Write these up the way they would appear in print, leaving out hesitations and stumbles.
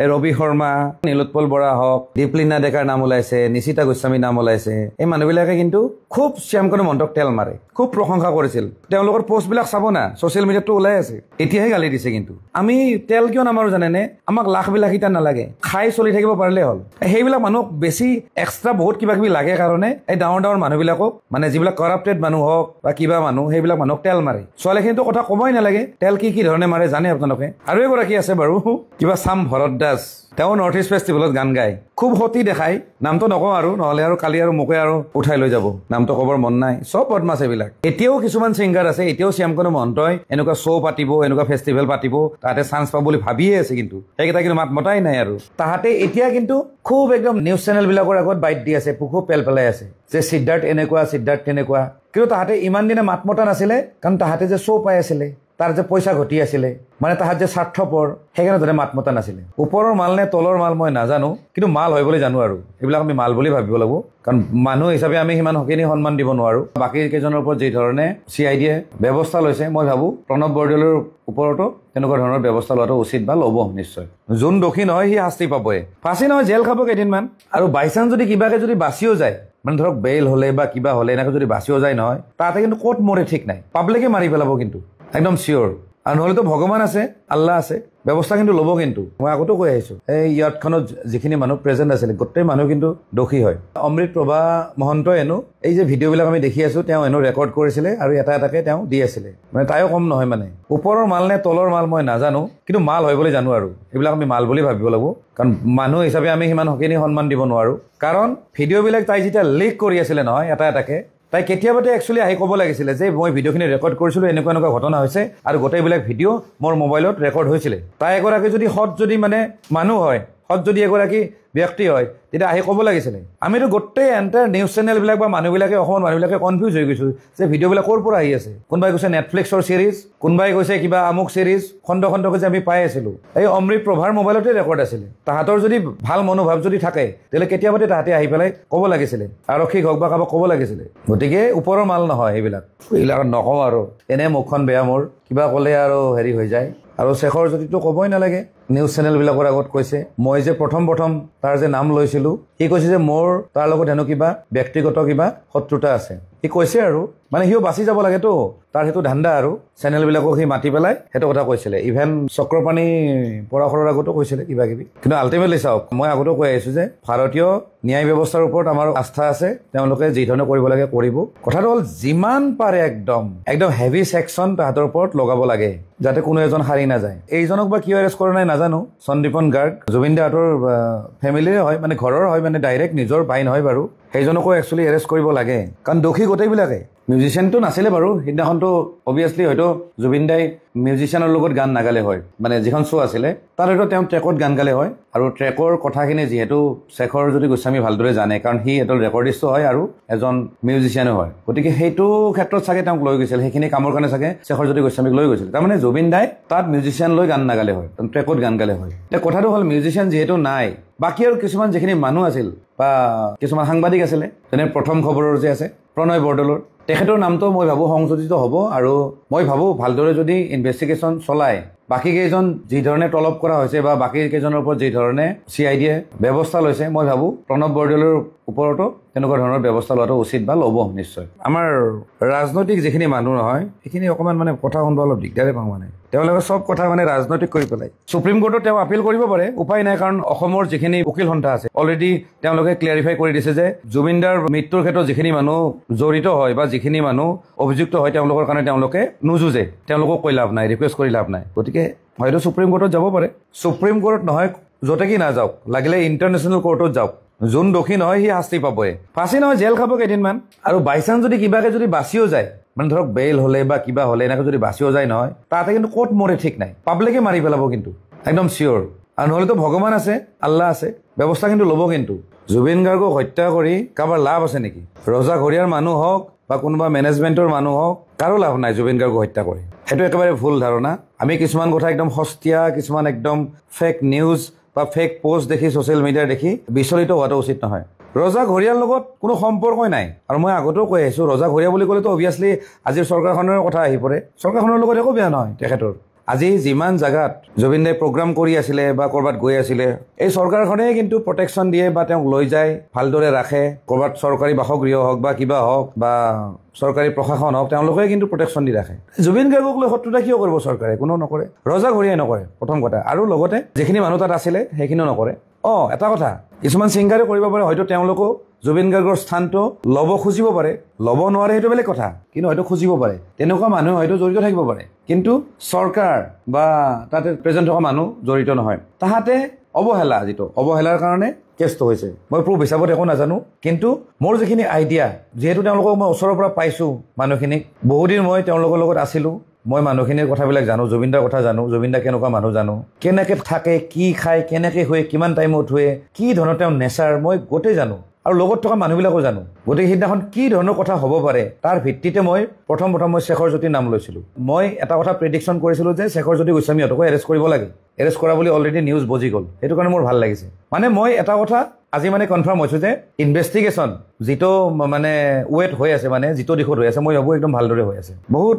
এই ৰবি শৰ্মা, নীলোৎপল বৰা হওক, দীপলিনা ডেকাৰ নাম ওলাইছে, নিশিতা গোস্বামীৰ নাম ওলাইছে। এই মানুহবিলাকে কিন্তু খুব শ্যামকানু মহন্তক তেল মাৰে, খুব প্ৰশংসা কৰিছিল। তেওঁলোকৰ পোষ্টবিলাক চাব না, ছ'চিয়েল মিডিয়াতো ওলাই আছে। এতিয়াহে গালি দিছে। কিন্তু আমি তেল কিয় নামাৰো জানেনে? আমাক লাখবিলাসিতা নালাগে, খাই চলি থাকিব পাৰিলে হ'ল। সেইবিলাক মানুহক বেছি এক্সট্ৰা বহুত কিবা কিবি লাগে কাৰণে এই ডাঙৰ ডাঙৰ মানুহবিলাকক, মানে যিবিলাক কৰাপ্টেড মানুহ হওক বা কিবা মানুহ, সেইবিলাক মানুহক তেল মাৰে। ছোৱালীখিনিতো কথা ক'বই নালাগে, তেল কি ধৰণে মাৰে জানে আপোনালোকে। আৰু এগৰাকী আছে বাৰু, কিবা চাম ভৰত দাস, তেওঁ নৰ্থ ইষ্ট ফেষ্টিভেলত গান গায়, খুব সতী দেখায়। নামটো নকওঁ আৰু, নহ'লে আৰু কালি আৰু মোকে আৰু উঠাই লৈ যাব। নামটো ক'বৰ মন নাই, চব বদমাছ এইবিলাক। এতিয়াও কিছুমান ছিংগাৰ আছে, এতিয়াও শ্যামকানু মহন্তই এনেকুৱা শ্ব' পাতিব, এনেকুৱা ফেষ্টিভেল পাতিব, তাহাঁতে চান্স পাব বুলি ভাবিয়ে আছে। কিন্তু সেইকেইটা কিন্তু মাত মতাই নাই। আৰু তাহাঁতে এতিয়া কিন্তু খুব একদম নিউজ চেনেলবিলাকৰ আগত বাইট দি আছে, খুব পেলাই আছে যে সিদ্ধাৰ্থ এনেকুৱা, সিদ্ধাৰ্থ তেনেকুৱা। কিন্তু তাহাঁতে ইমান দিনে মাত মতা নাছিলে, কাৰণ তাহাঁতে যে শ্ব' পাই আছিলে, তাৰ যে পইচা ঘটি আছিলে, মানে তাহাঁত যে স্বাৰ্থপৰ, সেইকাৰণে তাতে মাত মতা নাছিলে। ওপৰৰ মাল নে তলৰ মাল মই নাজানো, কিন্তু মাল হয় বুলি জানো। আৰু এইবিলাক আমি মাল বুলি ভাবিব লাগিব, কাৰণ মানুহ হিচাপে আমি সিমান সখিনি সন্মান দিব নোৱাৰো। বাকী কেইজনৰ ওপৰত যি ধৰণে CID-য়ে ব্যৱস্থা লৈছে, মই ভাবো প্ৰণৱ বৰদলৈৰ ওপৰতো তেনেকুৱা ধৰণৰ ব্যৱস্থা লোৱাটো উচিত বা ল'ব নিশ্চয়। যোন দোষী নহয় সি শাস্তি পাবই, ফাঁচি নহয় জেল খাব কেইদিনমান। আৰু বাইচান্স যদি কিবাকে যদি বাচিও যায়, মানে ধৰক বেইল হ'লে বা কিবা হ'লে এনেকৈ যদি বাচিও যায় নহয়, তাতে কিন্তু ক'ত মৰে ঠিক নাই, পাব্লিকে মাৰি পেলাব কিন্তু একদম চিয়'ৰ। আৰু নহ'লেতো ভগৱান আছে, আল্লাহ আছে, ব্যৱস্থা কিন্তু ল'ব। কিন্তু মই আগতো কৈ আহিছোঁ, এই ইয়াতখনত যিখিনি মানুহ প্ৰেজেণ্ট আছিলে গোটেই মানুহ কিন্তু দোষী হয়। অমৃত প্ৰভা মহন্তই হেনো এই যে ভিডিঅ'বিলাক আমি দেখি আছোঁ, তেওঁ হেনো ৰেকৰ্ড কৰিছিলে আৰু এটা এটাকে তেওঁ দি আছিলে। মানে তাইও কম নহয়, মানে ওপৰৰ মাল নে তলৰ মাল মই নাজানো, কিন্তু মাল হয় বুলি জানো। আৰু এইবিলাক আমি মাল বুলি ভাবিব লাগিব, কাৰণ মানুহ হিচাপে আমি সিমান সখিনি সন্মান দিব নোৱাৰোঁ। কাৰণ ভিডিঅ'বিলাক তাই যেতিয়া লিক কৰি আছিলে নহয় এটা এটাকে, তাই কেতিয়াবাতে একচুৱেলি আহি ক'ব লাগিছিলে যে মই ভিডিঅ'খিনি ৰেকৰ্ড কৰিছিলোঁ, এনেকুৱা এনেকুৱা ঘটনা হৈছে আৰু গোটেইবিলাক ভিডিঅ' মোৰ মোবাইলত ৰেকৰ্ড হৈছিলে। তাই এগৰাকী যদি সৎ যদি মানে মানুহ হয়, সৎ যদি এগৰাকী ব্যক্তি হয়, তেতিয়া আহি ক'ব লাগিছিলে। আমিতো গোটেই এণ্টায়াৰ নিউজ চেনেলবিলাক বা মানুহবিলাকে, অসমৰ মানুহবিলাকে কনফিউজ হৈ গৈছোঁ যে ভিডিঅ'বিলাক ক'ৰ পৰা আহি আছে। কোনোবাই কৈছে নেটফ্লিক্সৰ ছিৰিজ, কোনোবাই কৈছে কিবা আমুক ছিৰিজ, খণ্ড খণ্ডকৈ যে আমি পাই আছিলোঁ। এই অমৃত প্ৰভাৰ মোবাইলতে ৰেকৰ্ড আছিলে। তাহাঁতৰ যদি ভাল মনোভাৱ যদি থাকে, তেতিয়াহ'লে কেতিয়াবাতে তাহাঁতে আহি পেলাই ক'ব লাগিছিলে, আৰক্ষীক হওক বা কাৰোবাক ক'ব লাগিছিলে। গতিকে ওপৰৰ মাল নহয় এইবিলাক নকওঁ আৰু, এনে মুখখন বেয়া মোৰ, কিবা ক'লে আৰু হেৰি হৈ যায়। আৰু শেখৰ জ্যোতিটো ক'বই নালাগে, নিউজ চেনেলবিলাকৰ আগত কৈছে মই যে প্ৰথম তাৰ যে নাম লৈছিলোঁ, সি কৈছে যে মোৰ তাৰ লগত হেনো কিবা ব্যক্তিগত কিবা শত্ৰুতা আছে। সি কৈছে আৰু মানে সিও বাচি যাব লাগেতো, তাৰ সেইটো ধান্দা। আৰু চেনেলবিলাকক সি মাতি পেলাই সেইটো কথা কৈছিলে। ইভেন চক্ৰপাণী পৰাশৰৰ আগতো কৈছিলে কিবা কিবি। কিন্তু আল্টিমেটলি চাওক, মই আগতেও কৈ আহিছোঁ যে ভাৰতীয় ন্যায় ব্যৱস্থাৰ ওপৰত আমাৰ আস্থা আছে, তেওঁলোকে যি ধৰণে কৰিব লাগে কৰিব। কথাটো হ'ল যিমান পাৰে একদম হেভি ছেকশ্যন তাহাঁতৰ ওপৰত লগাব লাগে, যাতে কোনো এজন হাৰি নাযায়। এইজনক বা কিয় এৰেষ্ট কৰা নাই নাজানো, সন্দীপন গাৰ্গ জুবিন দাহঁতৰ ফেমিলিৰে হয়, মানে ঘৰৰ হয়, মানে ডাইৰেক্ট নিজৰ ভাই নহয় বাৰু। সেইজনকো একচুৱেলি এৰেষ্ট কৰিব লাগে, কাৰণ দোষী গোটেইবিলাকে। মিউজিচিয়ানটো নাছিলে বাৰু সিদিনাখনতো, অভিয়াছলি হয়তো জুবিন দাই মিউজিচিয়ানৰ লগত গান নাগালে হয়, মানে যিখন শ্ব' আছিলে তাত হয়তো তেওঁ ট্ৰেকত গান গালে হয়। আৰু ট্ৰেকৰ কথাখিনি যিহেতু শেখৰ জ্যোতি গোস্বামী ভালদৰে জানে, কাৰণ সি এজন ৰেকৰ্ডিষ্টো হয় আৰু এজন মিউজিচিয়ানো হয়। গতিকে সেইটো ক্ষেত্ৰত চাগে তেওঁক লৈ গৈছিল, সেইখিনি কামৰ কাৰণে চাগে শেখৰ জ্যোতি গোস্বামীক লৈ গৈছিল। তাৰমানে জুবিন দাই তাত মিউজিচিয়ান লৈ গান নাগালে হয়, ট্ৰেকত গান গালে হয়। এতিয়া কথাটো হ'ল মিউজিচিয়ান যিহেতু নাই, বাকী আৰু কিছুমান যিখিনি মানুহ আছিল বা কিছুমান সাংবাদিক আছিলে, যেনে প্ৰথম খবৰৰ যে আছে প্ৰণয় বৰদলৈৰ, তেখেতৰ নামটো মই ভাবোঁ সংযোজিত হ'ব। আৰু মই ভাবোঁ ভালদৰে যদি ইনভেষ্টিগেশ্যন চলায়, বাকী কেইজন যি ধৰণে তলব কৰা হৈছে বা বাকী কেইজনৰ ওপৰত যি ধৰণে CID-য়ে ব্যৱস্থা লৈছে, মই ভাবোঁ প্ৰণৱ বৰদলৈৰ ওপৰতো তেনেকুৱা ধৰণৰ ব্যৱস্থা লোৱাটো উচিত বা ল'ব নিশ্চয়। আমাৰ ৰাজনৈতিক যিখিনি মানুহ নহয়, সেইখিনি অকণমান মানে কথা শুনিব অলপ দিগদাৰে পাওঁ। মানে তেওঁলোকে চব কথা মানে ৰাজনৈতিক কৰি পেলাই। সুপ্ৰিম কোৰ্টত তেওঁ আপিল কৰিব পাৰে, উপায় নাই, কাৰণ অসমৰ যিখিনি উকিল সন্থা আছে অলৰেডি তেওঁলোকে ক্লিয়াৰিফাই কৰি দিছে যে জুবিন দাৰ মৃত্যুৰ ক্ষেত্ৰত যিখিনি মানুহ জড়িত হয় বা যিখিনি মানুহ অভিযুক্ত হয়, তেওঁলোকৰ কাৰণে তেওঁলোকে নুযুঁজে, তেওঁলোকক কৈ লাভ নাই, ৰিকুৱেষ্ট কৰি লাভ নাই। গতিকে হয়তো সুপ্ৰিম কোৰ্টত যাব পাৰে। সুপ্ৰিম কোৰ্ট নহয়, য'তে কি নাযাওক, লাগিলে ইণ্টাৰনেশ্যনেল কোৰ্টত যাওক, যোন দোষী নহয় সি শাস্তি পাবই, ফাঁচি নহয় জেল খাব কেইদিনমান। আৰু বাইচান্স যদি কিবাকে যদি বাচিও যায়, মানে ধৰক বেইল হ'লে বা কিবা হ'লে এনেকৈ যদি বাচিও যায় নহয়, তাতে কিন্তু ক'ত মৰে ঠিক নাই, পাব্লিকে মাৰি পেলাব কিন্তু একদম চিয়'ৰ। আৰু নহ'লেতো ভগৱান আছে, আল্লাহ আছে, ব্যৱস্থা কিন্তু ল'ব। কিন্তু জুবিন গাৰ্গক হত্যা কৰি কাৰোবাৰ লাভ আছে নেকি? ৰজা ঘৰীয়াৰ মানুহ হওক বা কোনোবা মেনেজমেণ্টৰ মানুহ হওক, কাৰো লাভ নাই জুবিন গাৰ্গক হত্যা কৰি। সেইটো একেবাৰে ভুল ধাৰণা। আমি কিছুমান কথা একদম সস্তীয়া, কিছুমান একদম ফেক নিউজ বা ফেক পোষ্ট দেখি ছ'চিয়েল মিডিয়াৰ দেখি বিচলিত হোৱাটো উচিত নহয়। ৰজা ঘৰীয়াৰ লগত কোনো সম্পৰ্কই নাই। আৰু মই আগতেও কৈ আহিছোঁ, ৰজা ঘৰীয়া বুলি ক'লেতো অভিয়াছলি আজিৰ চৰকাৰখনৰ কথা আহি পৰে। চৰকাৰখনৰ লগত একো বেয়া নহয় তেখেতৰ, আজি যিমান জাগাত জুবিন দাই প্ৰগ্ৰাম কৰি আছিলে বা কৰবাত গৈ আছিলে এই চৰকাৰখনে কিন্তু প্ৰটেকশ্যন দিয়ে বা তেওঁক লৈ যায় ভালদৰে ৰাখে কৰবাত চৰকাৰী বাসগৃহ হওক বা কিবা হওক বা চৰকাৰী প্ৰশাসন হওক তেওঁলোকে কিন্তু প্ৰটেকশ্যন দি ৰাখে জুবিন গাৰ্গক লৈ শত্ৰুতা কিয় কৰিব চৰকাৰে কোনো নকৰে ৰজা ঘৰিয়াই নকৰে প্ৰথম কথা আৰু লগতে যিখিনি মানুহ তাত আছিলে সেইখিনিও নকৰে এটা কথা কিছুমান ছিংগাৰে কৰিব পাৰে হয়তো তেওঁলোকো জুবিন গাৰ্গৰ স্থানটো ল'ব খুজিব পাৰে ল'ব নোৱাৰে সেইটো বেলেগ কথা কিন্তু হয়তো খুজিব পাৰে তেনেকুৱা মানুহ হয়তো জড়িত থাকিব পাৰে কিন্তু চৰকাৰ বা তাতে প্ৰেজেণ্ট থকা মানুহ জড়িত নহয় তাহাঁতে অৱহেলা যিটো অৱহেলাৰ কাৰণে কেছটো হৈছে মই প্ৰুফ হিচাপত একো নাজানো কিন্তু মোৰ যিখিনি আইডিয়া যিহেতু তেওঁলোকক মই ওচৰৰ পৰা পাইছোঁ মানুহখিনিক বহুদিন মই তেওঁলোকৰ লগত আছিলোঁ মই মানুহখিনিৰ কথাবিলাক জানো জুবিন দাৰ কথা জানো জুবিন দা কেনেকুৱা মানুহ জানো কেনেকৈ থাকে কি খায় কেনেকৈ শুৱে কিমান টাইমত শুৱে কি ধৰণৰ তেওঁৰ নেচাৰ মই গোটেই জানো আৰু লগত থকা মানুহবিলাকো জানো গতিকে সিদিনাখন কি ধৰণৰ কথা হ'ব পাৰে তাৰ ভিত্তিতে মই প্ৰথম মই শেখৰ জ্যোতিৰ নাম লৈছিলোঁ মই এটা কথা প্ৰেডিকশ্যন কৰিছিলোঁ যে শেখৰ জ্যোতি গোস্বামীহঁতকো এৰেষ্ট কৰিব লাগে এৰেষ্ট কৰা বুলি অলৰেডি নিউজ বজি গ'ল সেইটো কাৰণে মোৰ ভাল লাগিছে মানে মই এটা কথা আজি মানে কনফাৰ্ম হৈছোঁ যে ইনভেষ্টিগেশ্যন যিটো মানে ৱেট হৈ আছে মানে যিটো দিশত হৈ আছে মই ভাবোঁ একদম ভালদৰে হৈ আছে বহুত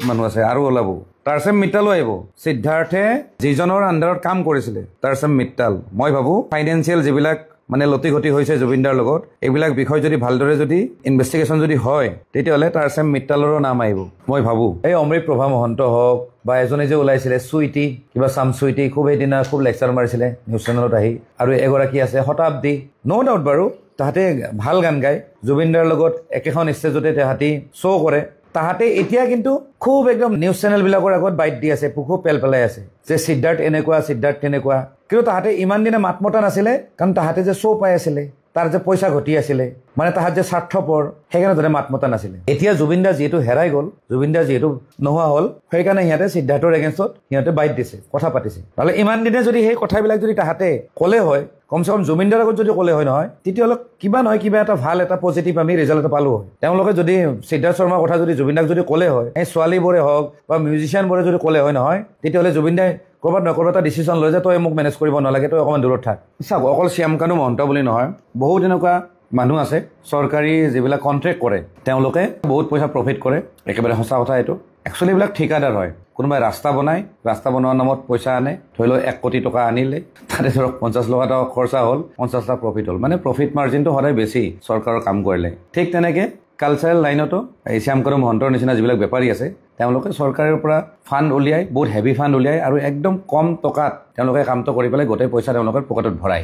মানুহ আছে আৰু ওলাব তাৰছেম মিত্তালো আহিব সিদ্ধাৰ্থে যিজনৰ আণ্ডাৰত কাম কৰিছিলে তাৰছেম মিত্তাল মই ভাবোঁ ফাইনেন্সিয়েল যিবিলাক মানে লতি ঘটি হৈছে জুবিনদাৰ লগত এইবিলাক বিষয় যদি ভালদৰে যদি ইনভেষ্টিগেশ্যন যদি হয় তেতিয়াহ'লে তাৰছেম মিত্তালৰো নাম আহিব মই ভাবোঁ এই অমৃত প্ৰভা মহন্ত হওক বা এজনে যে ওলাইছিলে চুইটি কিবা চাম চুইটি খুব সেইদিনা খুব লেকচাৰ মাৰিছিলে নিউজ চেনেলত আহি আৰু এগৰাকী আছে শতাব্দী ন' ডাউট বাৰু তাহাঁতে ভাল গান গায় জুবিনদাৰ লগত একেখন ষ্টেজতে তাহাঁতি শ্ব' কৰে তাহাঁতে এতিয়া কিন্তু খুব একদম নিউজ চেনেলবিলাকৰ আগত বাইট দি আছে খুব পেলাই আছে যে সিদ্ধাৰ্থ এনেকুৱা সিদ্ধাৰ্থ তেনেকুৱা কিন্তু তাহাঁতে ইমান দিনে মাত মতা নাছিলে কাৰণ তাহাঁতে যে শ্ব' পাই আছিলে তাৰ যে পইচা ঘটি আছিলে মানে তাহাঁত যে স্বাৰ্থপৰ সেইকাৰণে তাতে মাত মতা নাছিলে এতিয়া জুবিন দা যিহেতু হেৰাই গ'ল জুবিন দা যিহেতু নোহোৱা হ'ল সেইকাৰণে সিহঁতে সিদ্ধাৰ্থৰ এগেইনষ্টত সিহঁতে বাইট দিছে কথা পাতিছে নহ'লে ইমান দিনে যদি সেই কথাবিলাক যদি তাহাঁতে ক'লে হয় কমচে কম জুবিন দাৰ আগত যদি ক'লে হয় নহয় তেতিয়াহ'লে কিবা নহয় কিবা এটা ভাল এটা পজিটিভ আমি ৰিজাল্ট এটা পালোঁ হয় তেওঁলোকে যদি সিদ্ধাৰ্থ শৰ্মাৰ কথা যদি জুবিন দাক যদি ক'লে হয় এই ছোৱালীবোৰে হওক বা মিউজিচিয়ানবোৰে যদি ক'লে হয় নহয় তেতিয়াহ'লে জুবিন দাই ক'ৰবাত এটা ডিচিশ্যন লৈ যে তই মোক মেনেজ কৰিব নালাগে তই অকণমান দূৰত থাক চাওক অকল শ্যামকানু মহন্ত বুলি নহয় বহুত এনেকুৱা মানুহ আছে চৰকাৰী যিবিলাক কণ্ট্ৰেক্ট কৰে তেওঁলোকে বহুত পইচা প্ৰফিট কৰে একেবাৰে সঁচা কথা এইটো একচুৱেলি এইবিলাক ঠিকাদাৰ হয় কোনোবাই ৰাস্তা বনায় ৰাস্তা বনোৱাৰ নামত পইচা আনে ধৰি লওক 1 কোটি টকা আনিলে তাতে ধৰক 50 লাখ টকা খৰচা হ'ল 50 লাখ প্ৰফিট হ'ল মানে প্ৰফিট মাৰ্জিনটো সদায় বেছি চৰকাৰৰ কাম কৰিলে ঠিক তেনেকৈ কালচাৰেল লাইনতো এই শ্যামকানু মহন্তৰ নিচিনা যিবিলাক বেপাৰী আছে তেওঁলোকে চৰকাৰৰ পৰা ফাণ্ড উলিয়াই বহুত হেভি ফাণ্ড উলিয়াই আৰু একদম কম টকাত তেওঁলোকে কামটো কৰি পেলাই গোটেই পইচা তেওঁলোকৰ পকেটত ভৰাই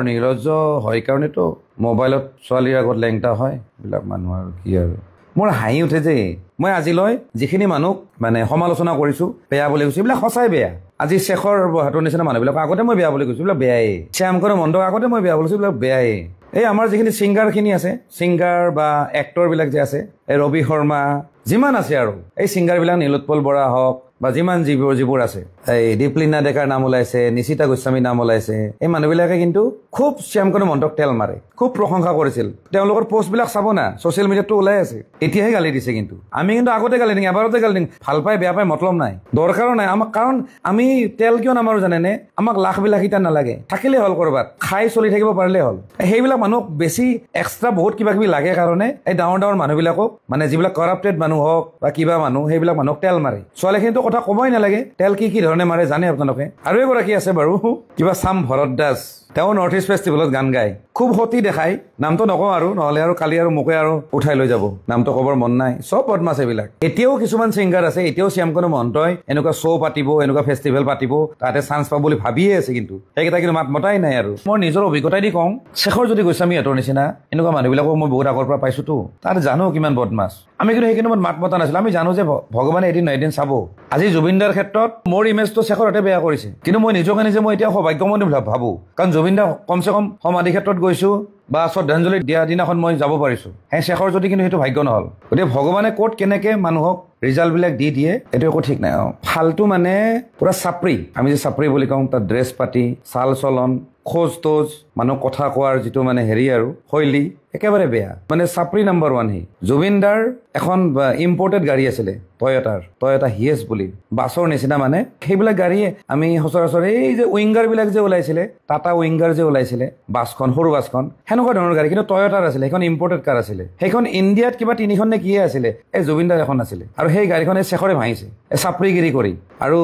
নিৰ্লজ্জ হয় কাৰণেতো মোবাইলত ছোৱালীৰ আগত লেংটা হয় এইবিলাক মানুহ আৰু কি আৰু মোৰ হাঁহি উঠে যে মই আজিলৈ যিখিনি মানুহক মানে সমালোচনা কৰিছোঁ বেয়া বুলি কৈছোঁ এইবিলাক সঁচাই বেয়া আজি শেখৰ হাতৰ নিচিনা মানুহবিলাক আগতে মই বেয়া বুলি কৈছোঁ এইবিলাক বেয়াই শ্যামকানু মহন্তক আগতে মই বেয়া বুলি কৈছোঁ এইবিলাক বেয়াই এই আমাৰ যিখিনি ছিংগাৰখিনি আছে ছিংগাৰ বা এক্টৰবিলাক যে আছে এই ৰবি শৰ্মা যিমান আছে আৰু এই ছিংগাৰবিলাক নীলোৎপল বৰা হওক বা যিমান যিবোৰ আছে এই দীপলিনা ডেকাৰ নাম ওলাইছে নিশিতা গোস্বামীৰ নাম ওলাইছে এই মানুহবিলাকে কিন্তু খুব শ্যামকানু মহন্তক তেল মাৰে খুব প্ৰশংসা কৰিছিল তেওঁলোকৰ পোষ্টবিলাক চাব না ছ'চিয়েল মিডিয়াতটো ওলাই আছে এতিয়াহে গালি দিছে কিন্তু আমি কিন্তু আগতে গালি দিম এবাৰতে গালি দিম ভাল পাই বেয়া পাই মতলব নাই দৰকাৰো নাই আমাক কাৰণ আমি তেল কিয় নামাৰো জানেনে আমাক লাখবিলাকিতা নালাগে থাকিলে হ'ল কৰবাত খাই চলি থাকিব পাৰিলে হ'ল সেইবিলাক মানুহক বেছি এক্সট্ৰা বহুত কিবা কিবি লাগে কাৰণে এই ডাঙৰ মানুহবিলাকক মানে যিবিলাক কৰাপ্টেড মানুহ হওক বা কিবা মানুহ সেইবিলাক মানুহক তেল মাৰে ছোৱালীখিনিতো কথা ক'বই নালাগে তেল কি ধৰণে মাৰে জানে আপোনালোকে আৰু এগৰাকী আছে বাৰু কিবা চাম ভৰত দাস তেওঁ নৰ্থ ইষ্ট ফেষ্টিভেলত গান গায় খুব সতী দেখায় নামটো নকওঁ আৰু নহ'লে আৰু কালি আৰু মোকে আৰু উঠাই লৈ যাব নামটো ক'বৰ মন নাই চব বদমাছ এইবিলাক এতিয়াও কিছুমান ছিংগাৰ আছে এতিয়াও শ্যামকানু মহন্তই এনেকুৱা শ্ব' পাতিব এনেকুৱা ফেষ্টিভেল পাতিব তাতে চান্স পাব বুলি ভাবিয়ে আছে কিন্তু সেইকেইটা কিন্তু মাত মতাই নাই আৰু মই নিজৰ অভিজ্ঞতাই দি কওঁ শেখৰ জ্যোতি গোস্বামীহঁতৰ নিচিনা এনেকুৱা মানুহবিলাকক মই বহুত আগৰ পৰা পাইছোঁতো তাত জানো কিমান বদমাছ আমি কিন্তু সেইখিনি মাত মতা নাছিলোঁ আমি জানো যে ভগৱানে এদিন নহয় এদিন চাব আজি জুবিনদাৰ ক্ষেত্ৰত মোৰ ইমেজটো শেখৰহঁতে বেয়া কৰিছে কিন্তু মই নিজকে নিজে মই এতিয়া সৌভাগ্যময় ভাবোঁ কাৰণ জুবিন দা কমচে কম সমাধি ক্ষেত্ৰত গৈছোঁ বা শ্ৰদ্ধাঞ্জলি দিয়া দিনাখন মই যাব পাৰিছোঁ সেই শেখৰ যদি কিন্তু সেইটো ভাগ্য নহ'ল গতিকে ভগৱানে ক'ত কেনেকৈ মানুহক ৰিজাল্টবিলাক দি দিয়ে এইটো একো ঠিক নাই ফাল্টু মানে পুৰা চাপৰি আমি যে চাপৰি বুলি কওঁ তাত ড্ৰেছ পাতি চাল চলন খোজ তোজ মানুহ কথা কোৱাৰ যিটো মানে হেৰি আৰু শৈলী একেবাৰে বেয়া মানে চাপৰি নাম্বাৰ 1 হি জুবিন দাৰ এখন ইম্পৰ্টেড গাড়ী আছিলে টয়োটা হিয়েছ বুলি বাছৰ নিচিনা মানে সেইবিলাক গাড়ী আমি সচৰাচৰ এই যে উইংগাৰ বিলাক যে ওলাইছিলে টাটা উইংগাৰ যে ওলাইছিলে বাছখন সৰু বাছখন সেনেকুৱা ধৰণৰ গাড়ী কিন্তু টয়োটাৰ আছিলে সেইখন ইম্পৰ্টেড কাৰ আছিলে সেইখন ইণ্ডিয়াত কিবা 3খন নে কিয়ে আছিলে এই জুবিন দাৰ এখন আছিলে আৰু সেই গাড়ীখন শেষৰে ভাঙিছে চাপৰিগিৰি কৰি আৰু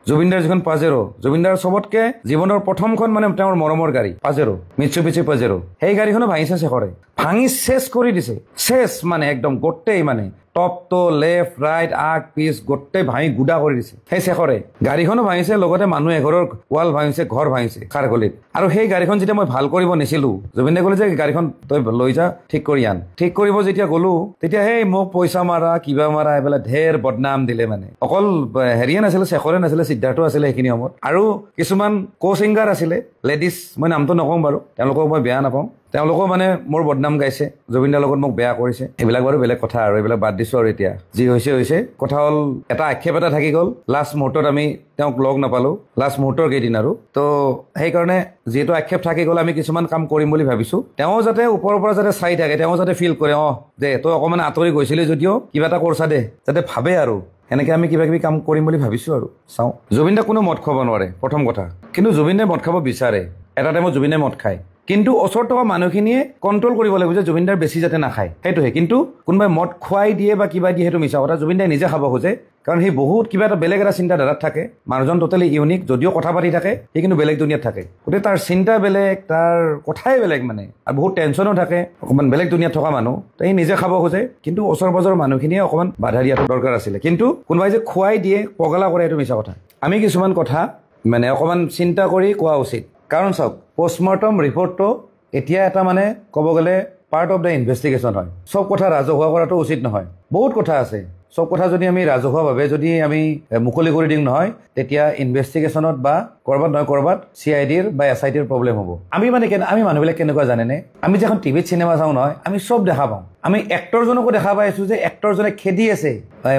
জুবিন দাৰ যিখন পাজেৰো জুবিন দাৰ চবতকে জীৱনৰ প্ৰথমখন মানে তেওঁৰ মৰমৰ গাড়ী পাজেৰো মিটসুবিশি পাজেৰো সেই গাড়ীখনো ভাঙিছে শেষৰে ভাঙি শেষ কৰি দিছে শেষ মানে একদম গোটেই মানে টপ তো লেফট ৰাইট আগ পিছ গোটেই ভাঙি গুডা কৰি দিছে সেই শেষৰে গাড়ীখনো ভাঙিছে লগতে মানুহ এঘৰৰ ৱাল ভাঙিছে ঘৰ ভাঙিছে খাৰগলিত আৰু সেই গাড়ীখন যেতিয়া মই ভাল কৰিব নিছিলো জুবিন দাই ক'লে যে গাড়ীখন তই লৈ যা ঠিক কৰি আন ঠিক কৰিব যেতিয়া গ'লো তেতিয়া সেই মোক পইচা মাৰা কিবা মাৰা এইবিলাক ঢেৰ বদনাম দিলে মানে অকল হেৰিয়ে নাছিলে শেষৰে নাছিলে সিদ্ধাৰ্থ আছিলে সেইখিনি সময়ত আৰু কিছুমান কো ছিংগাৰ আছিলে লেডিজ মই নামটো নকওঁ বাৰু তেওঁলোকক মই বেয়া নাপাওঁ তেওঁলোকো মানে মোৰ বদনাম গাইছে জুবিন দাৰ লগত মোক বেয়া কৰিছে এইবিলাক বাৰু বেলেগ কথা আৰু এইবিলাক বাদ দিছো আৰু এতিয়া যি হৈছে কথা হ'ল এটা আক্ষেপ এটা থাকি গ'ল লাষ্ট মুহূৰ্তত আমি তেওঁক লগ নাপালো লাষ্ট মুহূৰ্তৰ কেইদিন আৰু তো সেইকাৰণে যিহেতু আক্ষেপ থাকি গ'ল আমি কিছুমান কাম কৰিম বুলি ভাবিছো তেওঁ যাতে ওপৰৰ পৰা যাতে চাই থাকে তেওঁ যাতে ফিল কৰে যে তই অকণমান আঁতৰি গৈছিলি যদিও কিবা এটা কৰছা দে যাতে ভাবে আৰু এনেকৈ আমি কিবা কিবি কাম কৰিম বুলি ভাবিছো আৰু চাওঁ জুবিন দা কোনো মদ খাব নোৱাৰে প্ৰথম কথা কিন্তু জুবিন দাই মদ খাব বিচাৰে এটা টাইমত জুবিন দাই মদ খায় কিন্তু ওচৰত থকা মানুহখিনিয়ে কণ্ট্ৰল কৰিব লাগিব যে জুবিন দাৰ বেছি যাতে নাখায় সেইটোহে কিন্তু কোনোবাই মদ খুৱাই দিয়ে বা কিবা দিয়ে সেইটো মিছা কথা জুবিন দাই নিজে খাব খোজে কাৰণ সি বহুত কিবা এটা বেলেগ এটা চিন্তাধাৰাত থাকে মানুহজন টোটেলি ইউনিক যদিও কথা পাতি থাকে সি কিন্তু বেলেগ দুনিয়াত থাকে গতিকে তাৰ চিন্তা বেলেগ তাৰ কথাই বেলেগ মানে আৰু বহুত টেনশ্যনো থাকে অকণমান বেলেগ দুনিয়াত থকা মানুহ তো সি নিজে খাব খোজে কিন্তু ওচৰ পাজৰৰ মানুহখিনিয়ে অকণমান বাধা দিয়াটো দৰকাৰ আছিলে কিন্তু কোনোবাই যে খুৱাই দিয়ে পগলা কৰে সেইটো মিছা কথা আমি কিছুমান কথা মানে অকণমান চিন্তা কৰি কোৱা উচিত কাৰণ চাওক পোষ্টমৰ্টম ৰিপৰ্টটো এতিয়া এটা মানে ক'ব গ'লে পাৰ্ট অফ দ্য ইনভেষ্টিগেশ্যন হয় চব কথা ৰাজহুৱা কৰাটো উচিত নহয় বহুত কথা আছে চব কথা যদি আমি ৰাজহুৱাভাৱে যদি আমি মুকলি কৰি দিওঁ নহয় তেতিয়া ইনভেষ্টিগেশ্যনত বা ক'ৰবাত নহয় ক'ৰবাত CIDৰ বা SITৰ প্ৰব্লেম হ'ব আমি মানে আমি মানুহবিলাক কেনেকুৱা জানেনে আমি যখন টিভিত চিনেমা চাওঁ নহয় আমি চব দেখা পাওঁ আমি এক্টৰজনকো দেখা পাই আছো যে এক্টৰজনে খেদি আছে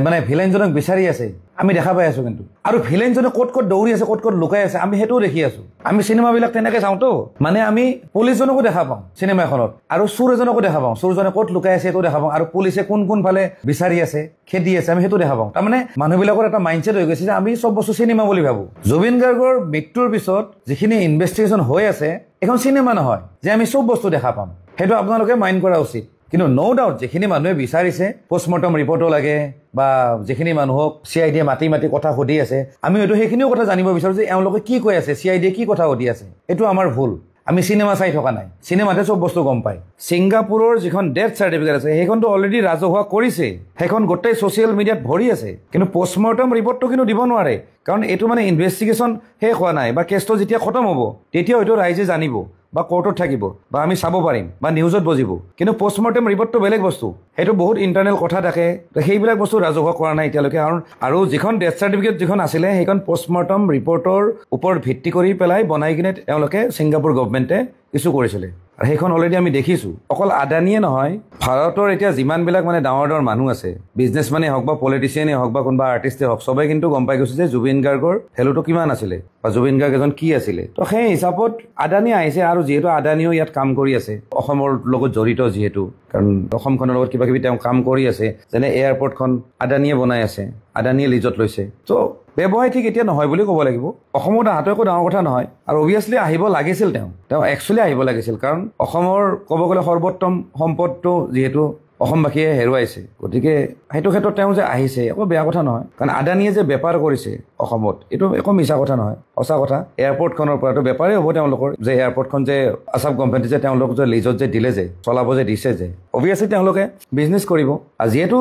মানে ভিলেনজনক বিচাৰি আছে আমি দেখা পাই আছো কিন্তু আৰু ভিলেনজনে ক'ত দৌৰি আছে ক'ত লুকাই আছে আমি সেইটোও দেখি আছো আমি চিনেমাবিলাক তেনেকৈ চাওঁতো মানে আমি পুলিচজনকো দেখা পাওঁ চিনেমা এখনত আৰু চোৰ এজনকো দেখা পাওঁ চোৰজনে ক'ত লুকাই আছে সেইটো দেখা পাওঁ আৰু পুলিচে কোন ফালে বিচাৰি আছে খেদি আছে আমি সেইটো দেখা পাওঁ তাৰমানে মানুহবিলাকৰ এটা মাইণ্ডছেট হৈ গৈছে যে আমি চব বস্তু চিনেমা বুলি ভাবো জুবিন গাৰ্গৰ মৃত্যুৰ পিছত যিখিনি ইনভেষ্টিগেশ্যন হৈ আছে এখন চিনেমা নহয় যে আমি চব বস্তু দেখা পাম সেইটো আপোনালোকে মাইণ্ড কৰা উচিত কিন্তু ন' ডাউট যিখিনি মানুহে বিচাৰিছে পোষ্টমৰ্টম ৰিপৰ্টো লাগে বা যিখিনি মানুহক CIDয়ে মাতি কথা সুধি আছে আমি হয়তো সেইখিনিও কথা জানিব বিচাৰোঁ যে এওঁলোকে কি কৈ আছে CIDয়ে কি কথা সুধি আছে এইটো আমাৰ ভুল আমি চিনেমা চাই থকা নাই চিনেমাতে চব বস্তু গম পায় ছিংগাপুৰৰ যিখন ডেথ চাৰ্টিফিকেট আছে সেইখনতো অলৰেডি ৰাজহুৱা কৰিছে সেইখন গোটেই ছ'চিয়েল মিডিয়াত ভৰি আছে কিন্তু পোষ্টমৰ্টম ৰিপৰ্টটো কিন্তু দিব নোৱাৰে কাৰণ এইটো মানে ইনভেষ্টিগেশ্যন শেষ হোৱা নাই বা কেছটো যেতিয়া খতম হ'ব তেতিয়া হয়তো ৰাইজে জানিব বা কোৰ্টত থাকিব বা আমি চাব পাৰিম বা নিউজত বজিব কিন্তু পোষ্টমৰ্টম ৰিপৰ্টটো বেলেগ বস্তু সেইটো বহুত ইণ্টাৰনেল কথা থাকে সেইবিলাক বস্তু ৰাজহুৱা কৰা নাই এতিয়ালৈকে আৰু যিখন ডেথ চাৰ্টিফিকেট যিখন আছিলে সেইখন পোষ্টমৰ্টম ৰিপৰ্টৰ ওপৰত ভিত্তি কৰি পেলাই বনাই কিনে তেওঁলোকে ছিংগাপুৰ গভৰ্ণমেণ্টে ইছ্যু কৰিছিলে আৰু সেইখন অলৰেডি আমি দেখিছোঁ অকল আদানীয়ে নহয় ভাৰতৰ এতিয়া যিমানবিলাক মানে ডাঙৰ মানুহ আছে বিজনেছমেনেই হওক বা পলিটিচিয়ানেই হওক বা কোনোবা আৰ্টিষ্টেই হওক চবেই কিন্তু গম পাই গৈছে যে জুবিন গাৰ্গৰ ভেলুটো কিমান আছিলে বা জুবিন গাৰ্গ এজন কি আছিলে তো সেই হিচাপত আদানী আহিছে আৰু যিহেতু আদানীও ইয়াত কাম কৰি আছে অসমৰ লগত জড়িত যিহেতু কাৰণ অসমখনৰ লগত কিবা কিবি তেওঁ কাম কৰি আছে যেনে এয়াৰপৰ্টখন আদানীয়ে বনাই আছে আদানীয়ে লিজত লৈছে তো ব্যৱসায় ঠিক এতিয়া নহয় বুলি ক'ব লাগিব অসমত অহাটো একো ডাঙৰ কথা নহয় আৰু অভিয়াছলি আহিব লাগিছিল তেওঁ একচুৱেলি আহিব লাগিছিল কাৰণ অসমৰ ক'ব গ'লে সৰ্বোত্তম সম্পদটো যিহেতু অসমবাসীয়ে হেৰুৱাইছে গতিকে সেইটো ক্ষেত্ৰত তেওঁ যে আহিছে একো বেয়া কথা নহয় কাৰণ আদানীয়ে যে বেপাৰ কৰিছে অসমত এইটো একো মিছা কথা নহয় সঁচা কথা এয়াৰপৰ্টখনৰ পৰাতো বেপাৰেই হ'ব তেওঁলোকৰ যে এয়াৰপৰ্টখন যে আছাম কোম্পানী যে তেওঁলোক যে লিজত যে দিলে যে চলাব যে দিছে যে অভিয়াছলি তেওঁলোকে বিজনেছ কৰিব আৰু যিহেতু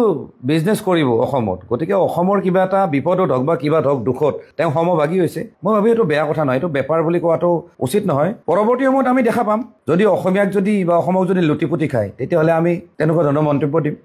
বিজনেছ কৰিব অসমত গতিকে অসমৰ কিবা এটা বিপদত হওক বা কিবা হওক দুখত তেওঁ সমভাগী হৈছে মই ভাবি এইটো বেয়া কথা নহয় এইটো বেপাৰ বুলি কোৱাটো উচিত নহয় পৰৱৰ্তী সময়ত আমি দেখা পাম যদি অসমীয়াক যদি বা অসমক যদি লুটিপুটি খায় তেতিয়াহ'লে আমি তেনেকুৱা ধৰণৰ মন্তব্য দিম